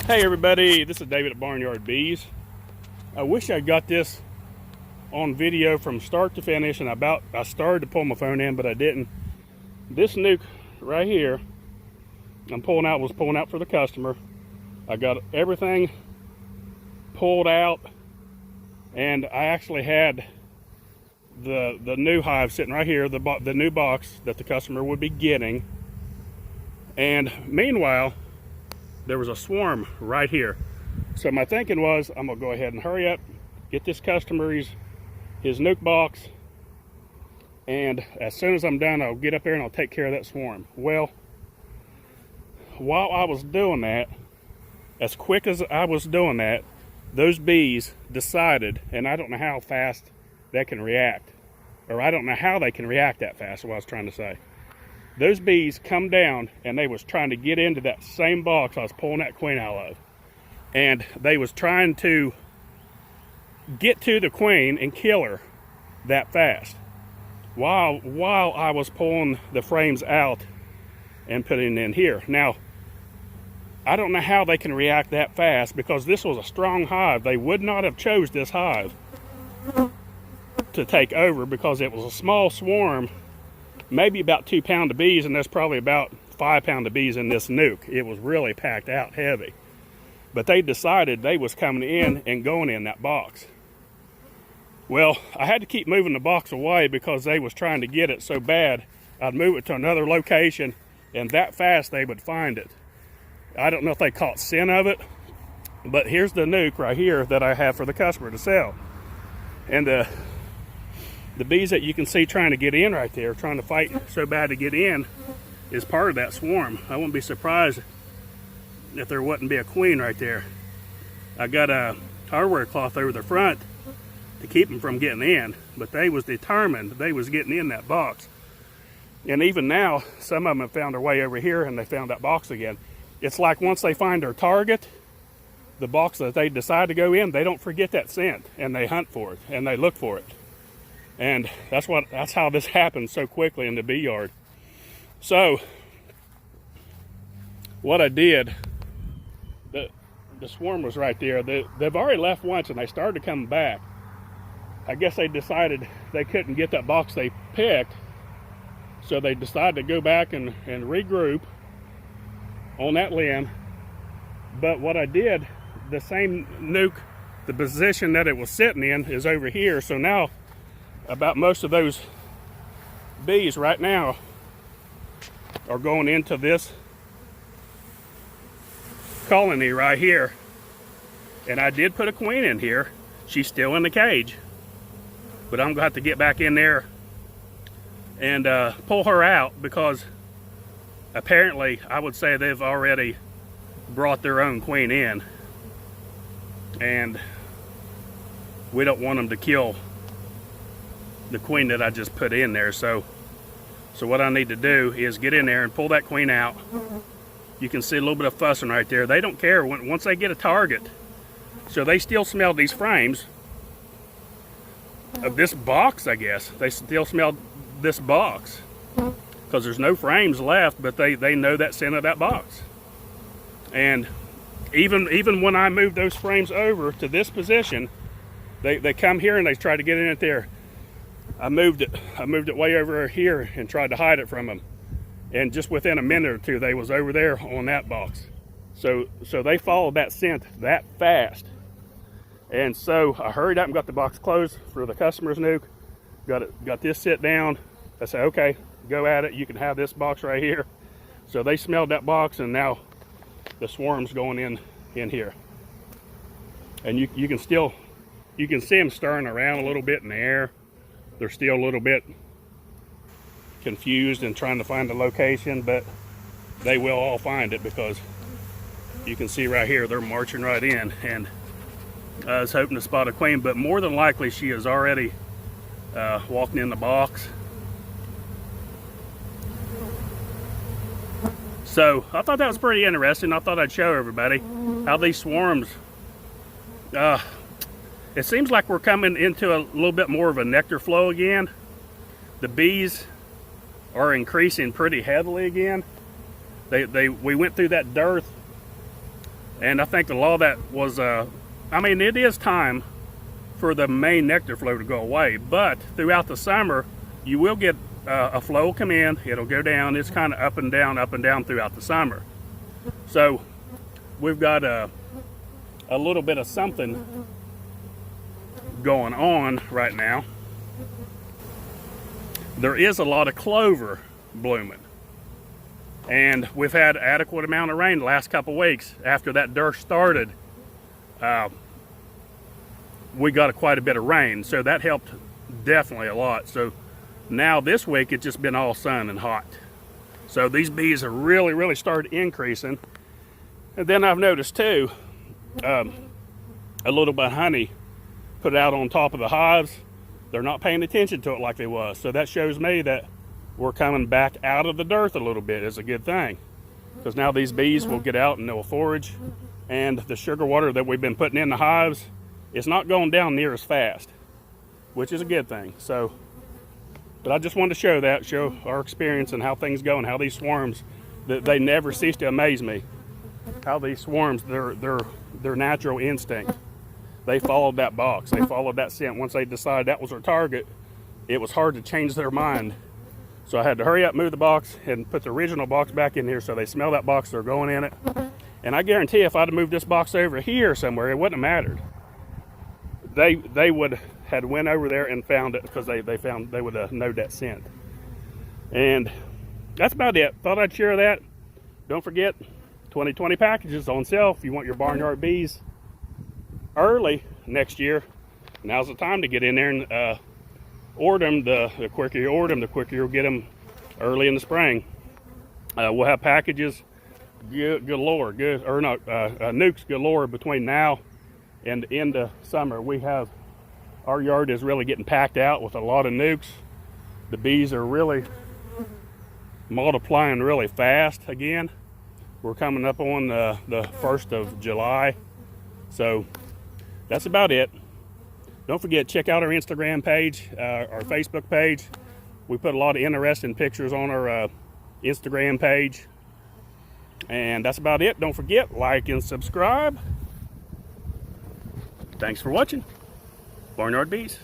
Hey everybody, this is David at Barnyard Bees. I wish I got this on video from start to finish, and I started to pull my phone in, but I didn't. This nuke right here, was pulling out for the customer. I got everything pulled out, and I actually had the new hive sitting right here, the new box that the customer would be getting. And meanwhile, there was a swarm right here. So my thinking was, I'm gonna go ahead and hurry up, get this customer his nuke box, and as soon as I'm done, I'll get up there and I'll take care of that swarm. Well, while I was doing that, as quick as I was doing that, those bees decided, and I don't know how fast they can react, or I don't know how they can react that fast, is what I was trying to say. Those bees come down and they was trying to get into that same box I was pulling that queen out of. And they was trying to get to the queen and kill her that fast. While I was pulling the frames out and putting in here. Now, I don't know how they can react that fast, because this was a strong hive. They would not have chose this hive to take over, because it was a small swarm, maybe about 2 pound of bees, and there's probably about 5 pound of bees in this nuke. It was really packed out heavy. But they decided they was coming in and going in that box. Well, I had to keep moving the box away because they was trying to get it so bad. I'd move it to another location, and that fast they would find it. I don't know if they caught scent of it, but here's the nuke right here that I have for the customer to sell. And the bees that you can see trying to get in right there, trying to fight so bad to get in, is part of that swarm. I wouldn't be surprised if there wouldn't be a queen right there. I got a hardware cloth over the front to keep them from getting in, but they was determined they was getting in that box. And even now, some of them have found their way over here, and they found that box again. It's like once they find their target, the box that they decide to go in, they don't forget that scent, and they hunt for it, and they look for it. And that's how this happened so quickly in the bee yard. So what I did, the swarm was right there. They've already left once, and they started to come back. I guess they decided they couldn't get that box they picked, so they decided to go back and regroup on that limb. But what I did, the same nuke, the position that it was sitting in is over here. So now about most of those bees right now are going into this colony right here. And I did put a queen in here. She's still in the cage, but I'm gonna have to get back in there and pull her out, because apparently I would say they've already brought their own queen in, and we don't want them to kill the queen that I just put in there. So what I need to do is get in there and pull that queen out. You can see a little bit of fussing right there. They don't care once they get a target. So they still smell these frames of this box, I guess. They still smell this box because there's no frames left, but they know that scent of that box. And even when I move those frames over to this position, they come here and they try to get in it there. I moved it way over here and tried to hide it from them. And just within a minute or two, they was over there on that box. So they followed that scent that fast. And so I hurried up and got the box closed for the customer's nuke. Got this sit down. I said, okay, go at it. You can have this box right here. So they smelled that box, and now the swarm's going in here. And you can see them stirring around a little bit in the air. They're still a little bit confused and trying to find the location, but they will all find it, because you can see right here they're marching right in. And I was hoping to spot a queen, but more than likely she is already walking in the box. So I thought that was pretty interesting. I thought I'd show everybody how these swarms, it seems like we're coming into a little bit more of a nectar flow again. The bees are increasing pretty heavily again. We went through that dearth And I think a lot of that was, I mean, it is time for the main nectar flow to go away, but throughout the summer, you will get a flow come in, it'll go down. It's kind of up and down throughout the summer. So we've got a little bit of something going on right now. There is a lot of clover blooming, and we've had adequate amount of rain the last couple weeks. After that dearth started, we got quite a bit of rain, so that helped definitely a lot. So now this week it's just been all sun and hot, so these bees are really started increasing. And then I've noticed too, a little bit of honey put out on top of the hives. They're not paying attention to it like they was, so that shows me that we're coming back out of the dearth a little bit. Is a good thing, because now these bees will get out and they'll forage, and the sugar water that we've been putting in the hives is not going down near as fast, which is a good thing. So, but I just wanted to show our experience and how things go, and how these swarms, that they never cease to amaze me. How these swarms, their natural instinct, they followed that box, they followed that scent. Once they decided that was their target, it was hard to change their mind. So I had to hurry up, move the box, and put the original box back in here so they smell that box, they're going in it. And I guarantee if I'd have moved this box over here somewhere, it wouldn't have mattered. They would had went over there and found it, because they would have known that scent. And that's about it. Thought I'd share that. Don't forget, 2020 packages on sale if you want your barnyard bees early next year. Now's the time to get in there and order them. The quicker you order them, the quicker you'll get them early in the spring. We'll have packages galore, nukes galore between now and the end of summer. Our yard is really getting packed out with a lot of nukes. The bees are really multiplying really fast again. We're coming up on the 1st of July. So that's about it. Don't forget, check out our Instagram page, our Facebook page. We put a lot of interesting pictures on our Instagram page. And that's about it. Don't forget, like and subscribe. Thanks for watching. Barnyard Bees.